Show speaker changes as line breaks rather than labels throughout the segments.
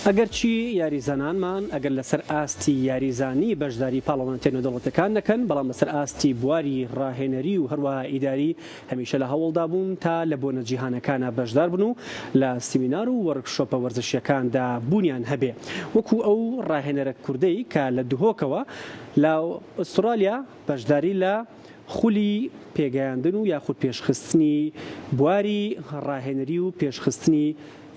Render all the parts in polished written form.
ئەگەرچی یاریزانانمان ئەگەر لەسەر ئاستی یاریزانی بەشداری پاڵەوانتێن و دەوڵەتەکان نەکەن، بەڵام لەسەر ئاستی بواری ڕاهێنەری و هەروەها ئیداری هەمیشە لە هەوڵدا بوون تا لە بۆنە جیهانەکانە بەشدار بن و لە سیمینار و وەرکشۆپە وەرزشیەکاندا بوونیان هەبێ. وەکو ئەو ڕاهێنەرە کوردەی کە لە دهۆکەوە لە ئوسترالیا بەشداری لە خولی پێگەیاندن و یاخود پێشخستنی بواری ڕاهێنەری و پێشخستنی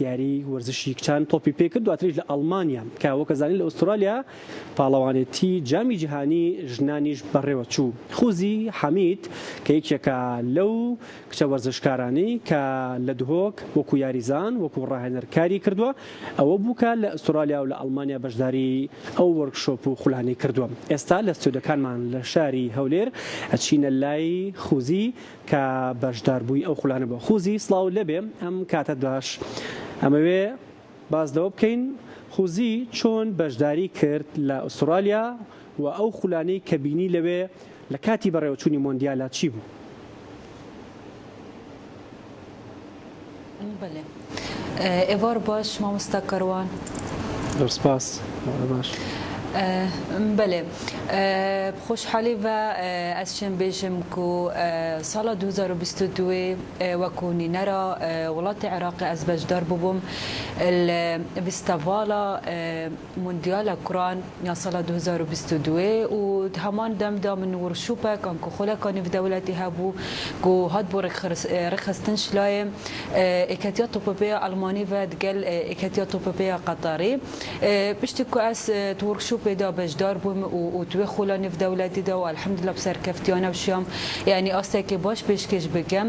یاری وەرزشی کچان تۆپی پێ کرد، دواتریش لە ئەڵمانیا کە وەکەزانی لە ئوسترالیا پاڵەوانێتی جامی جیهانی ژنانیش بەڕێوە چوو. خوزی حەمید کە یەکێکە لەو کچە وەرزشکارانی کە لە دهۆک وەکو یاریزان وەکو ڕاهێنەرکاری کردووە، ئەوە بووکە لە ئوسترالیا و لە ئەڵمانیا بەشداری ئەو وەرکشۆپ و خولانەی کردووە. ئێستا لە ستودیۆکانمان لە شاری هەولێر ئەچینە لای خوزی کە بەشدار بووی ئەو خولانە بووە. خوزی سڵاو لەبێ، ئەم کاتە باش ئەمەوێ باز لەوە بکەین خوزی چۆن بەشداری کرد لە ئوسترالیا و ئەو خولانەی کە بینی لەوێ لە کاتی بەڕێوەچوونی مۆندیالە چی بوو؟
بله ئێوار باش مامۆستا کەروان.
سپاس. باش.
بله خوشحالی و از چند بیشم که سال 2022 وکونی نرا ولات عراق از بجدار بوم الفستیوال موندیال کران یا سال 2022 و همان دم من ورشوبه کان که خلا کانی في دولتی هبو که هاد بور رخصتنش لایم اکتیات توپبه آلمانی و دگل اکتیات توپبه قطری بشتی که از ورشوب پیدا بجدار بوم و توی خلانی في دولتی دا و الحمدلله بسر کفتیانه بشیم یعنی آسته که باش پیشکش بگم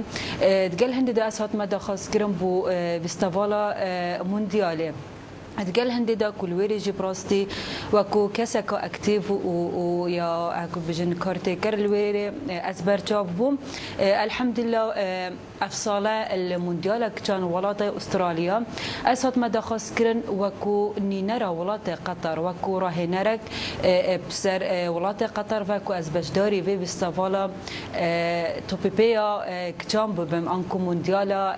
دگل هندی دا اسات ما دخواست کردم بو فستیوالا موندیاله تقال هندي دا كل ويري جبراستي وكو كسكو اكتيف و يا اكو بجن كارتيكر الويري اسبر تشاف بوم الحمد لله افصاله المونديال كان ولات استراليا اسات ما دخص كرن وكو نينرا ولات قطر وكو راهنرك بسر ولات قطر وكو اسبجداري في بستافالا توبيبيا كان بم انكو مونديالا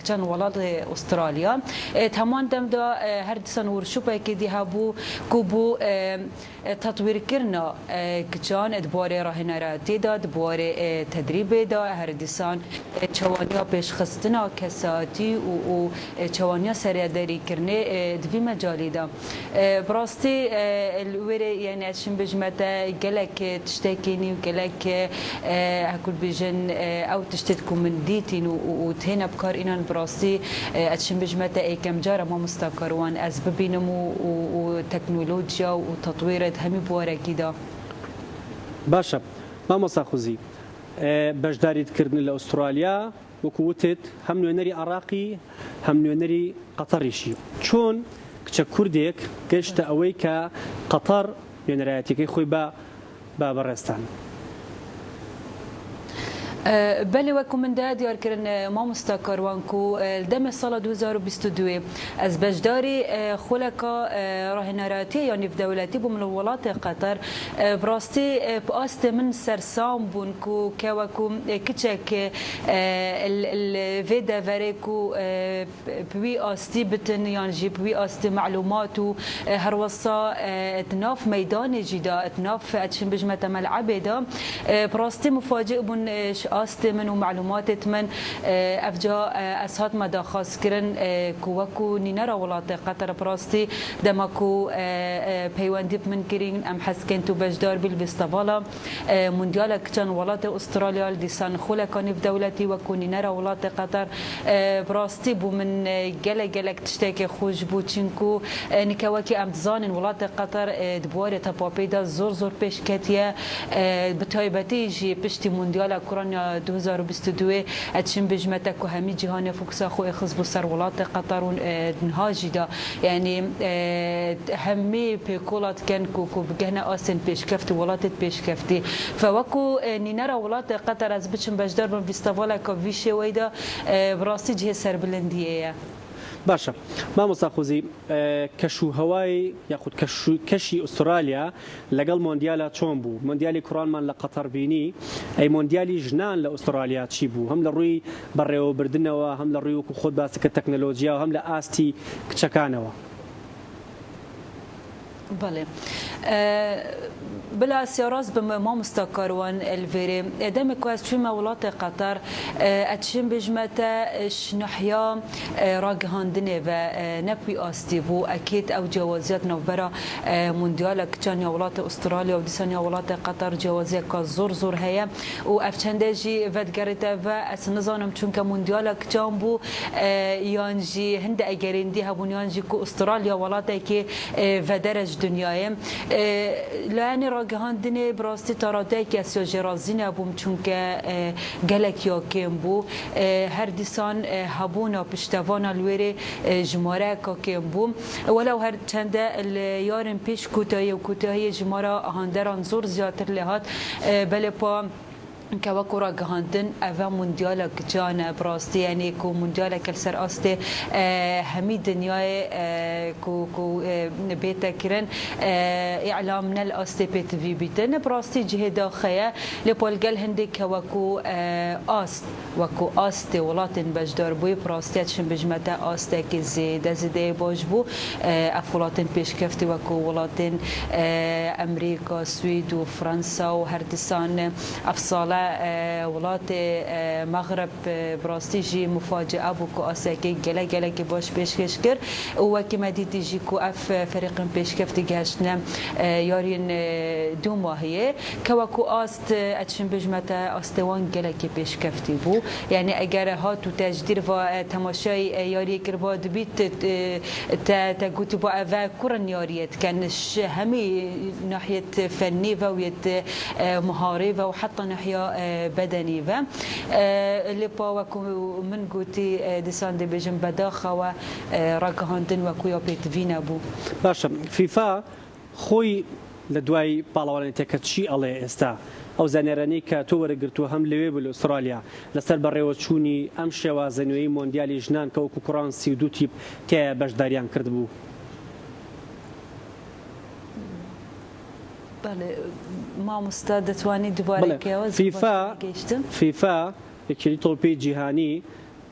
كان ولات استراليا تمام دم دا هر دسان ورشوبه که دی هبو کوبو تطویر کرنا کچان ادباره راهنراتی داد دباره تدریب دا هر دسان چوانیا پیشخستنا کساتی و چوانیا سریاداری کرنه دوی مجالی دا براستی الوری یعنی اشم بجمتا گلک تشتکینی و گلک هکول بجن او تشتت کومندیتین و تهنا بکار اینان براستی اشم بجمتا ایکم جارا ما مستقروان از ببینم و تکنولوژیا و تطویرت همی بوارکی دا.
باشە مامۆستا خوزی بەشداریت کردن لە ئوسترالیا وەکووتت هەم نوێنەری عراقی هەم نوێنەری قەتەریشی چۆن کچە کوردێک گەشتە ئەوەی کە قەتەر نوێنەرایەتەکەی خۆی بە بەڕێستان؟
بله وكم من ده ديار كرن ما مستقروانكو الدم الصالة 2022 از بجداري خلقا راهنراتي يعني في دولتي بمن الولايات قطر براستي باست من سرسام بونكو كوكو كتشك الفيدا فريكو بوي استي بتن يعني جي بوي استي معلوماتو هروصا اتناف ميدان جدا اتناف اتشن بجمة ملعب دا براستي مفاجئ بون آست من و معلومات من افجا اسهات ما داخاز کرن کوکو نینرا ولات قطر براستی دمکو پیوندی من کرین ام حسکن تو بجدار بیل فستیوالا موندیال کچان ولات استرالیا دیسان خلکانی في دولتی و کو نینرا ولات قطر براستی بو من گلک تشتکی خوش بو چینکو نکواکی ام زانن ولات قطر دبواره تپاپیدا زور پیش کتیه بتایبتی جی پشتی موندیال کران 2022 اتشم بجمتا كو همي جهان فوكسا خو اخذ بسر ولات قطر نهاجي دا يعني همي بيكولات كان كو بجهنا اسن بيشكفتي ولات بيشكفتي فوكو نينرا ولات قطر از بچم بجدار بن فيستيفالا كو فيشي ويدا براسي جه سر بلنديه
باشە مامۆستا خوزی کەشوهەوای یاخود کەشی ئوسترالیا لەگەڵ مۆندیالە چۆن بوو؟ مۆندیالی کوڕانمان لە قەتەر بینی، ئەی مۆندیالی ژنان لە ئوسترالیا چی بوو؟ هەم لە ڕووی بەڕێوەبردنەوە هەم لە ڕووی وەکو خۆت باسەکە تەکنەلۆجیا و هەم لە ئاستی کچەکانەوە.
بله بلا سياراز بما مستقروان الفيري دم كويس في مولات قطر اتشم بجمتا شنحيا راجهاندني و نبي استيفو اكيد او جوازات نوبرا مونديال كان ولات استراليا وديسانيا ولات قطر جوازات كزور زور هي وافشندجي فدغريتا و اسنزانم چونك مونديال كان بو يانجي هند اگريندي هبون يانجي كو استراليا ولات كي ودرج دنیایم لانی راگهاندنی براستی تارادای که سیاجرازینه بوم چون که گلک یا کم بو هر دیسان هبونا پشتوانا لوری جماره که کم بوم ولو هر چنده یارن پیش کوتاهی و کوتاهی جماره هندران زور زیادتر لحات بله پا که وکورا گهاندن اوه موندیال کجان براستی یعنی کو موندیال کل سر آسته همی دنیای کو بیت کرن اعلام نل آسته بیت وی بیتن براستی جه داخله لپولگل هندی که وکو آست ولاتن بجدار بوی براستی اتشن بجمت آسته که زیده باش بو افولاتن پیش کفتی وکو ولاتن امریکا سوید و فرانسا و هردستان افصال ولات مغرب براستيجي مفاجأة بوكو أساكي جلا كي باش بيش كشكر وكما ديتي جيكو أف فريق بيش كفتي جاشنا يارين دوما هي كواكو أست أتشن بجمتا أستوان جلا كي بيش كفتي بو يعني أجر هات وتجدير وتماشي ياري كربا دبيت تقول بو أفا كورن ياريت كانش همي ناحية فني ويت مهارة وحتى ناحية بدني و اللي باوكو من قوتي ديسان دي بيجن بداخه و راكهاندن وكو بيت فينا بو
باشا فيفا خوي لدواي بالاوان تكتشي الله استا او زانيراني كتو ورغرتو هم لوي بالاستراليا لسر بريوتشوني ام شوازنوي مونديالي جنان كوكو كوران سيدو تيب تي باشداريان كردبو
بله ما مستعد تواني دوباره كيوز
فيفا يكري طلبي جهاني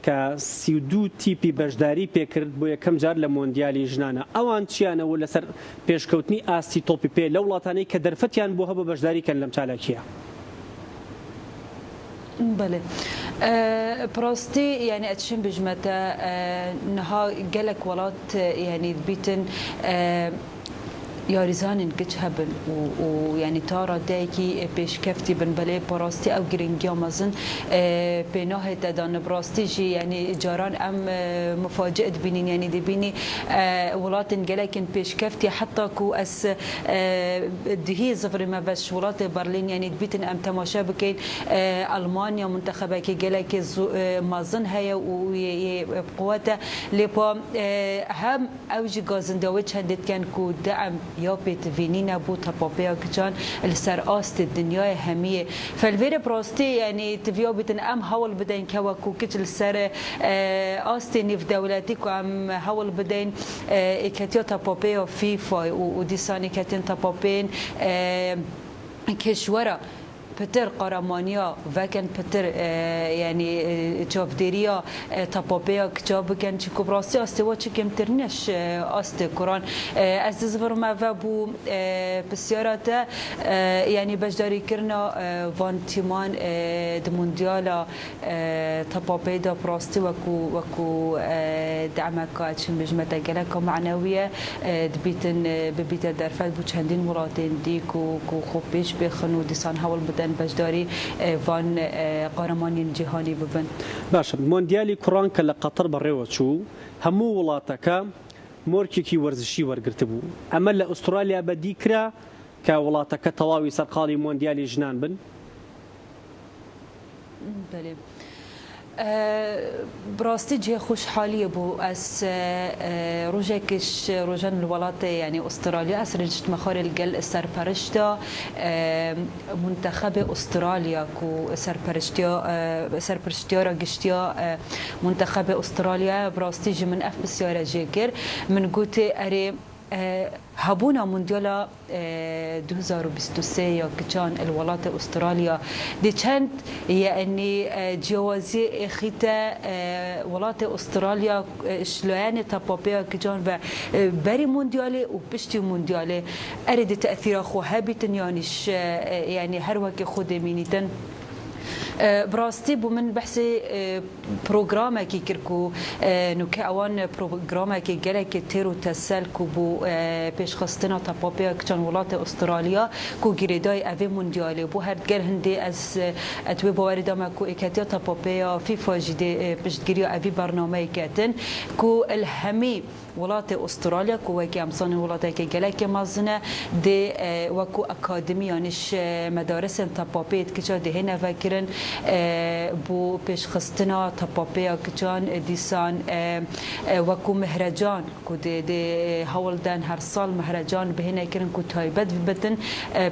ك سيدو تيبي بجداري بيكرد بو يكم جار لمونديالي جنانا اوان تشيانا ولا سر بيشكوتني استي طلبي بي لولاتاني كدرفتيان بو هبه بجداري كان لم تالاكيا
بله براستي يعني اتشم بجمتا نها جلك ولات يعني بيتن يارزان كتش هبن ويعني تارا دايكي بيش كفتي بن بلي براستي او جرينجيا مازن بناه تدان براستي جي يعني جاران ام مفاجئة بينين يعني دي بيني ولاتن جلاكن بيش كفتي حتى كو اس دهي زفر ما بش ولات برلين يعني بيتن ام تماشا بكين المانيا منتخبه كي جلاكي مازن هيا وقواته لبا هم اوجي غازندويتش هندت كان كو دعم یا بیت وینینا بود تپاپیا کجان السر آست الدنيا همیه فالفير براستي يعني تبيو بتن ام حول بدين كوا كوكيت السر آست نيف دولتي كم حول بدين اكتيا تپاپیا فيفا وديساني كتن تپاپين كشورا بتر قرمانيا وكان بتر يعني جافديريا تابوبيا كتاب كان كبراسي استوى كم ترنش است قران از زفر ما فبو بسيارته يعني بجداري كرنا وان تيمان دمونديالا تابوبيا دا براستي وكو دعمك اتشم بجمتا جلك معنويه دبيتن ببيت درفات بو چندين مراتين دي كو خوبيش بخنو ديسان حول بجداري فان قهرمانين جهاني ببن
باشا مونديالي كوران كلا قطر بريوتشو همو ولاتك موركيكي ورزشي ورقرتبو اما لاستراليا بديكرا كولاتك طواوي سرقالي مونديالي جنان بن
بله براستي جي خوش حالية بو اس روجاكش روجان الولايات يعني استراليا اسرجت مخار الجل سرپرشتا منتخب استراليا كو سرپرشتيا راجشتيا منتخب استراليا براستي جي من اف بسيارة جيكر من قوتي اري هبونا مونديالا 2023 كان الولايات استراليا دي كانت يعني جوازي خيتا ولايات استراليا شلون تابوبيا كان بري مونديالي وبشتي مونديالي اريد تاثير اخو هابيتن يعني هر وقت خود مينيتن براستي بو من بحثي بروغراما كي كركو نوكا اوان بروغراما كي جالك تيرو تسالكو بو بيش خستنا تابوبيا كان ولايات استراليا كو جريداي افي مونديالي بو هر جال هندي از اتوي بواردا ماكو اكاتيا تابوبيا فيفا جدي باش تجريو افي برنامج كاتن كو الهمي ولايات استراليا كو وكي امصان ولايات كي جالك مازنا دي وكو اكاديمي يانش مدارس تابوبيت كيشا دي هنا فاكرن بو پیش خستنا تابوبیا کجان دیسان وکو مهرجان کو دی هول دان هر سال مهرجان بهنه کرن کو تایبت بدن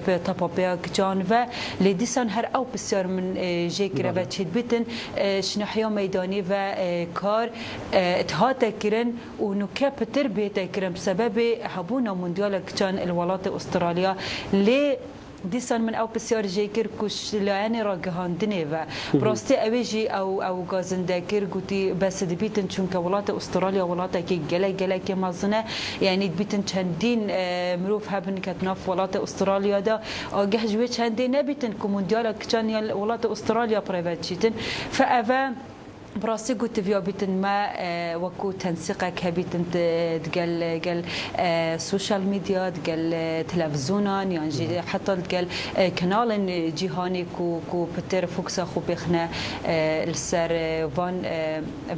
به تابوبیا کجان و لیدیسان هر او بسیار من جیکره و چید بیتن شنحیا میدانی و کار اتحاد کرن و نوکه پتر بیت کرن بسبب هبونا موندیال کجان الولايات استرالیا لی دیسان من او بسیار جیکر کش لعنی را گهاندنه و براستی اویجی او گازندکر گویی بس دبیتن چون که ولات استرالیا ولات که گله که مازنه یعنی دبیتن چندین مروف هبن کتناف ولات استرالیا دا آگه جوی چندین نبیتن که موندیال کچانی ولات استرالیا پریوت چیتن فاوا براسي قلت فيها بيتن ما وكو تنسيقك هبيتن تقال سوشيال ميديا تقال تلفزيونا يعني حتى تقال كنال جيهاني كو بتر فوكسا خو بيخنا السر فان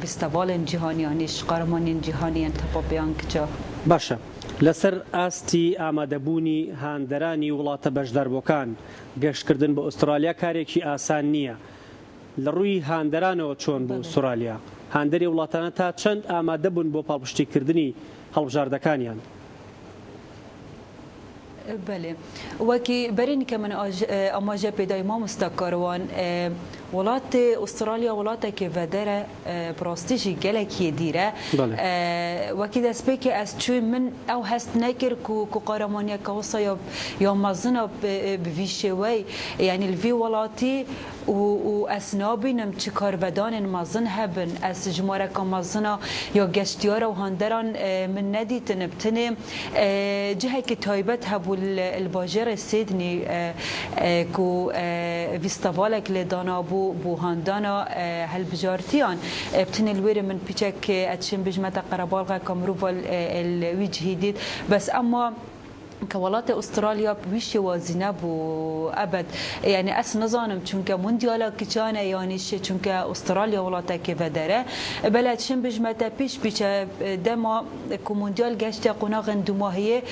فيستيفال جيهاني يعني قهرمان جيهاني انت بابيان كجا
باشا لسر ئاستی ئامادەبوونی هاندەرانی وڵاتە بەشداربووەکان گەشتکردن بە ئوسترالیا کارێکی ئاسان نییە. لە ڕووی هاندەرانەوە چۆن بۆ ئوسترالیا هاندەری وڵاتانە تا چەند ئامادە بوون بۆ پاڵپشتیکردنی هەڵبژاردەکانیان؟
بله وكي برين كمان اماجه بداي ما مستقروان ولات استراليا ولات كفدره براستيجي جلك يديره وكي داس بيك اس تشو من او هست نكر كو قهرمانيه كوصا يا مازنا بفيشوي يعني الفي ولاتي واسنابي نم تشكار بدان مازن هبن اس جماره كمازنا يا گشتيار وهندران من ندي تنبتني جهه كتايبت هبو الباجر سيدني كو فيستيفالك لدانا بو هاندانا هالبجارتيان بتن الوير من بيتشك اتشم بجمه قربالغا كمروفال الوجهيديد بس اما كولات استراليا بويش وازنه بو ابد يعني اس نظانم چونك مونديالا كيچانه يعني چونك استراليا ولاتا كفدره بلد شن بجمتا بيش دما كو مونديال گشت قناغن دماهيه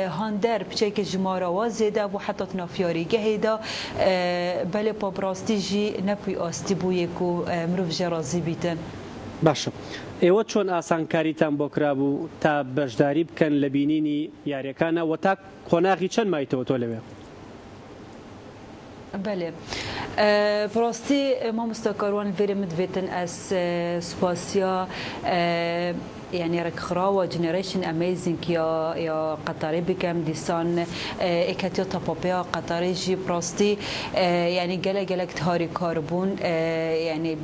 هاندر بچك جمارا وازده بو حتى نافياري گهيدا بل پاپراستيجي نپي استيبوي كو مروف جرازي بيتن
باشە ئێوە چۆن ئاسانکاریتان بۆ کرابوو تا بەشداری بکەن لە بینینی یاریەکانە و تا قۆناغی چەند مایتەوە تۆ لەوێ؟
بله براستی ما مستقروان فيري مدفيتن اس سباسيا يعني ركخراوة جنريشن اميزنج يا قطري بكم ديسان اكاتيو تابوبيا قطري جي براستي يعني جلك تهاري كاربون يعني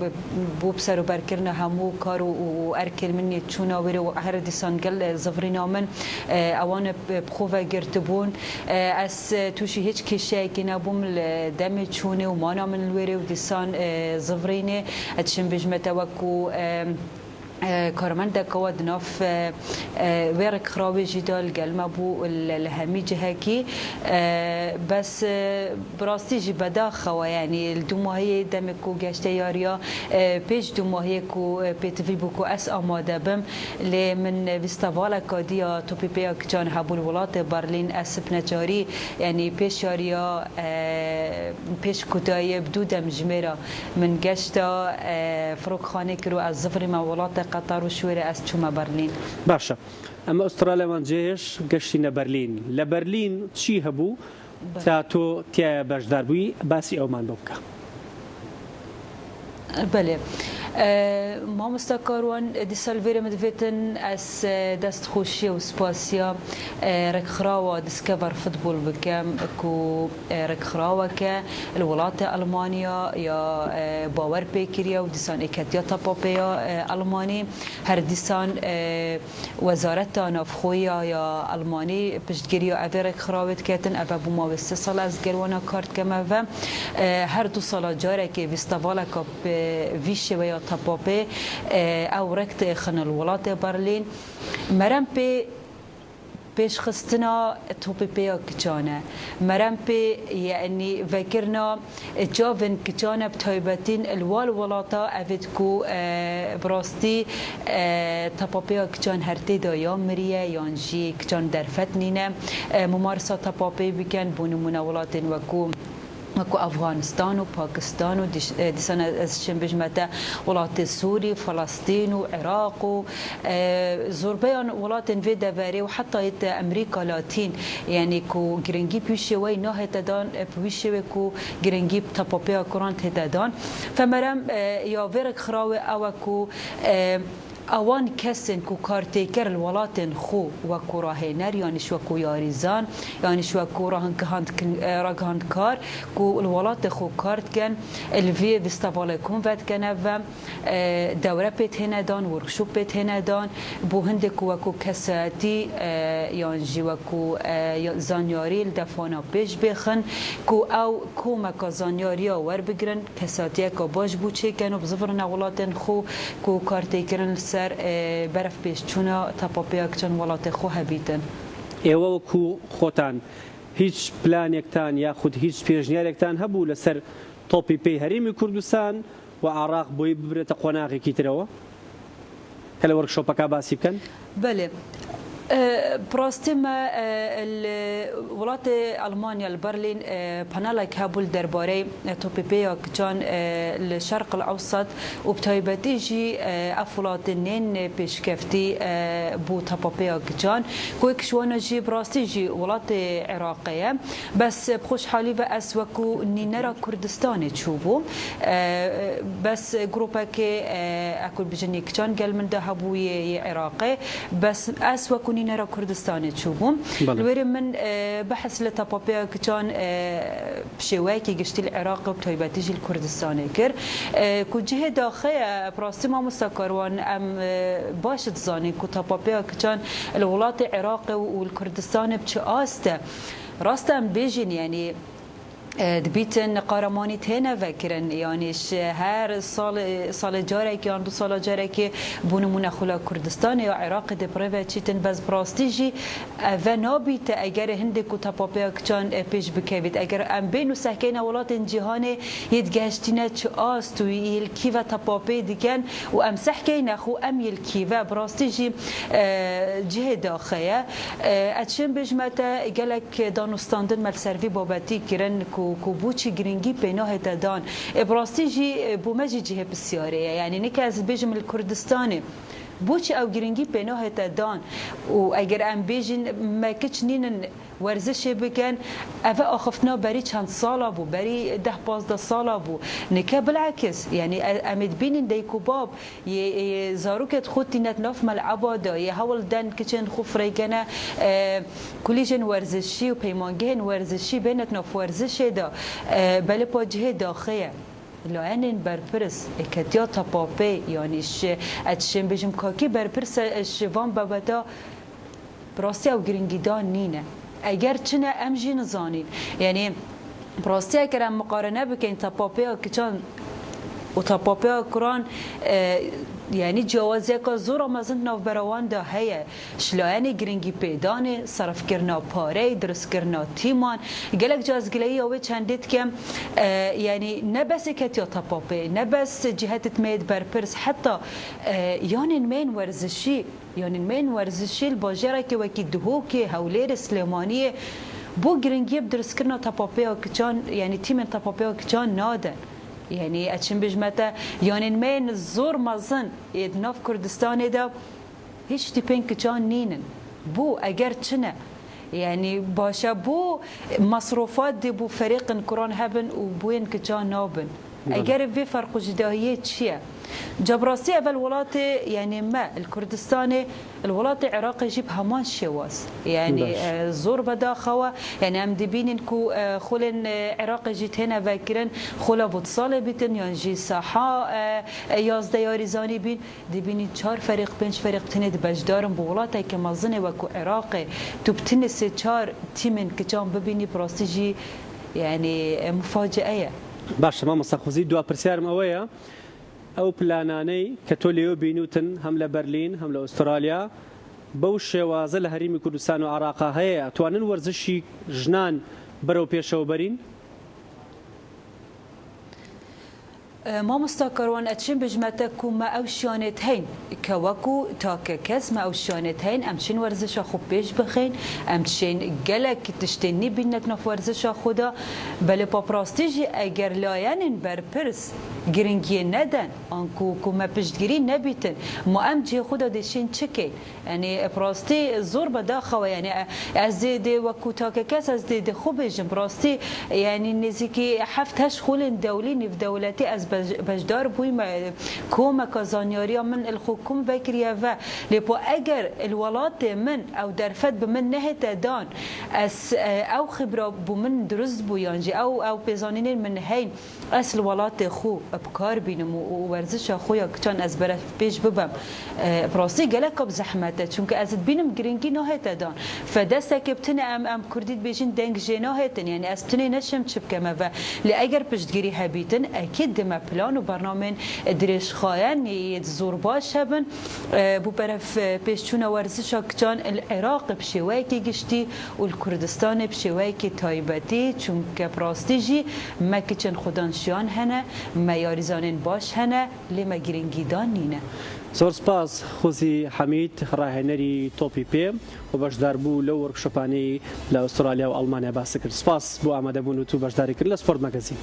بو بسرو بركرنا همو كارو واركل مني تشونا ويرو هر ديسان جل زفرينا من اوان بخوفا جرتبون اس توشي هيك كشي كنا بوم دم تشوني ومانا من الويرو ديسان زفريني اتشم بجمتا وكو كارمن دكواد ناف ويرك خرابي جدال قلما بو الهمي جهكي بس براستي جي بداخوا يعني الدماهي دمكو جاشتي ياريا بيش دماهي كو بيتفي بوكو اس اماده بم لي من فيستيفال كاديا توبي بيا كان هبو الولايات برلين اس بنجاري يعني بيش ياريا بيش كوتاي بدو دم جميره من جاشتا فروق خانه كرو از زفري ما ولايات قطر وشويري اس چوما برلين
باشا اما استراليا من جيش گشتينا برلين لبرلين چی هبو تا تو تیا باشدار بوي باسي او من بوكا
بله ما مستقرون دي سالفير مدفتن اس دست خوشي وسباسيا ركخراوا ديسكفر فوتبول بكم كو ركخراوا ك الولايات المانيا يا باور بيكريا وديسان اكاتيا تابوبيا الماني هر ديسان وزارت نافخويا يا الماني بجدگيريا افرك خراوت كاتن ابو ما بس سال از گلوانا کارت كما و هر دو سال جاره که وستوالا کاپ ویشه و یا تاپاپه او رکت خن الولات برلین مرم به پیش خستنا توپی پیا کچانه مرم به یعنی فکرنا جاون کچانه بتایبتین الوال ولاتا افید کو براستی تاپاپیا کچان هرتی دا یا مریه یانجی کچان درفت نینه ممارسه تاپاپی بکن بونمونه ولاتین وکو افغانستان و پاکستان و دیسان از بجمته ولات سوری فلسطین و عراق و زربیان ولات وی دوری و حتی امریکا لاتین یعنی کو گرنگی پیش وی نه تدان پیش وی کو گرنگی تاپاپیا کران تدان فمرم یا ورک خراوه او کو اوان کسن کو کارتیکر الولات خو و کوراهنر یعنی شو کو یاریزان یعنی شو کو راهند کار کو الولات خو کارت کن الوی وستوال کنوت کنه و دوره پیت هندان ورکشوپ پیت هندان بو هند کو کساتی یعنی جو کو زانیاری دفانا پیش بخن کو او کومک زانیاری ور بگرن کساتی کا باش بو چه کنه بزفر نولات خو کو کارتیکرن برف پیش چونا تاپاپیا کچن ولات خو هبیتن
ئێوە وەکو خۆتان هیچ پلانێکتان یاخود هیچ پێشنیارێکتان هەبوو لەسەر تۆپی پێی هەرێمی کوردستان و عراق بۆی ببرێتە قۆناغێکی ترەوە کە لە وەرکشۆپەکە باسی بکەن؟
بله براستم الولايات ألمانيا البرلين بانالا كابول درباري توبيبيا كجان الشرق الأوسط وبتايبتيجي أفولاتنين بيشكفتي بو تابابيا كجان كويك شوانا جي براستي جي ولايات عراقية بس بخوش حالي وأسوكو نينرا كردستاني تشوبو بس جروبك أكل بجني كجان قال من دهبوي عراقي بس أسوكو نرى كردستان تشوفهم الوري من بحث لتابابيا كان بشواكي قشتي العراق بتايباتيجي الكردستاني كر كجهه داخل براستي ما مستقروان ام باش تزاني كتابابيا كان الولايات العراق والكردستان بتشاسته راستا بيجين يعني دبیتن قهرمانی تنه وکرن یعنیش هر سال جاره که آن دو سال جاره که بونمون خلا کردستان یا عراق دپره چیتن بس براستیجی و نابیت اگر هند کو تاپاپیا کچان پیش بکوید اگر ام بین و سکین ولات جهان یدگشتینه چه است و یلکی و تاپاپی دیگن و ام سحکین خو ام یلکی و براستیجی جه داخله اتشم بجمته گلک دانستاندن مل سروی بابتی کرن کو بوچی گرینگی پناه دادن ابراستی جی بومجی جه بسیاره یعنی نکه از بیجم الکردستانه بوچی او گرینگی پناه دادن و اگر ام بیجن مکچ نینن ورزش بکن اوه آخفتنا بری چند ساله بو بری 10-15 ساله بو نکه بالعکس یعنی امید بینین دیکو باب یه زاروکت خودتی نتناف ملعبا دا یه هول دن کچن خوف ریکنه کلیجن ورزشی و پیمانگهن ورزشی بینت ناف ورزش دا بله پا جه داخله لعنن برپرس اکتیا تاپاپی یعنی اتشم بجم کاکی برپرس شوان بابتا براستی او گرینگیدان نینه اگر چنه امجی نزانین یعنی براستی اگر مقارنه بکن تاپاپیا کچان و تاپاپیا کران یعنی جوازی که زور آمازن ناف براوان دا هیه شلایانی گرینگی پیدانه صرف کرنا پاره درست کرنا تیمان گلک جاز گلایی آوه چندید که یعنی نه بس کتیا تاپاپی نه بس جهتت مید برپرس حتی یعنی مین ورزشی یعنی مین ورزشی الباجره که وکی دهو که هولیر سلیمانیه بو گرینگی بدرست کرنا تاپاپیا کچان یعنی تیم تاپاپیا کچان نادن یعنی اتشم بجمته یعنی من زور مزن ادناف کردستان دا هیچ تیپین کچان نینن بو اگر چنه یعنی باشه بو مصروفات دی بو فريق کران هبن و بوین کچان نابن اگر وی فرق جداهیه چیه جبراسي اول ولات يعني ما الكردستاني الولات العراقي يجيب همان شواز يعني زور بداخوا يعني ام دبين انكو خلن عراقي جيت هنا فاكرن خلا بوتصال بيتن يعني جي ساحه ياز دياري زاني بين دبيني 4 فريق 5 فريق تند بجدارم بولاتي كما ظني وكو عراقي تبتنس 4 تيمن كجام ببيني براستيجي يعني مفاجئه
باش ما مستخوزي دو برسيارم اويا او بلاناني كتوليو بينوتن هم لبرلين هم لاستراليا بوش شێوازە لە هەرێمی کوردستان و عراقا هەیە توانن وەرزشی ژنان بەرەو پێشەوە بەرین؟
ما مستقرون اتشين بجمتك ما او شانت هين كوكو تاك كاس ما او شانت هين امشين ورزش خو بيش بخين امشين قالك تشتني بينك نف ورزش خدا بل بابراستيجي اگر لاين بربرس گرنگی ندن انکو کوما پشتگیری نبیتن ما ام جی خدا دشین چکی یعنی پراستی زور بداخو یعنی از دی وکو تاک کس از دی خوبش پراستی یعنی نزیکی هفتش خول دولی نف دولتی از بجدار بوی کوما کازانیاریا من الحکومه بکریه و لپو اگر الولات من او درفت بمن نهت دان از او خبره بمن درست بویانجی او بزانین من هین اصل ولات خو بکار بینم و ورزش خویا کچان از برف پیش ببم براستی گلک اب زحمته چون که از بینم گرینگی نهت دان فدسته که بتنه ام کردید بیشین دنگ جناهتن یعنی از تنه نشم چپ کما و لاگر پشتگیری هبیتن اکید دم پلان و برنامه درش خاین زور باش هبن بو برف پیش چون ورزش کچان العراق بشوی کی گشتی و الکردستان بشوی کی تایبتی چون که براستی جی مکچن خدانشیان هنه ميارزانين باش هنا لما جرينجيدان نينا
زۆر سپاس خوزی حەمید ڕاهێنەری تۆپی پێ و بەشداربوو لەو وەرکشۆپانەی لە ئوسترالیا و ئەڵمانیا باس کرد. سپاس بۆ ئامادەبوون و تو بەشداری کرد لە سپۆرت مەگەزین.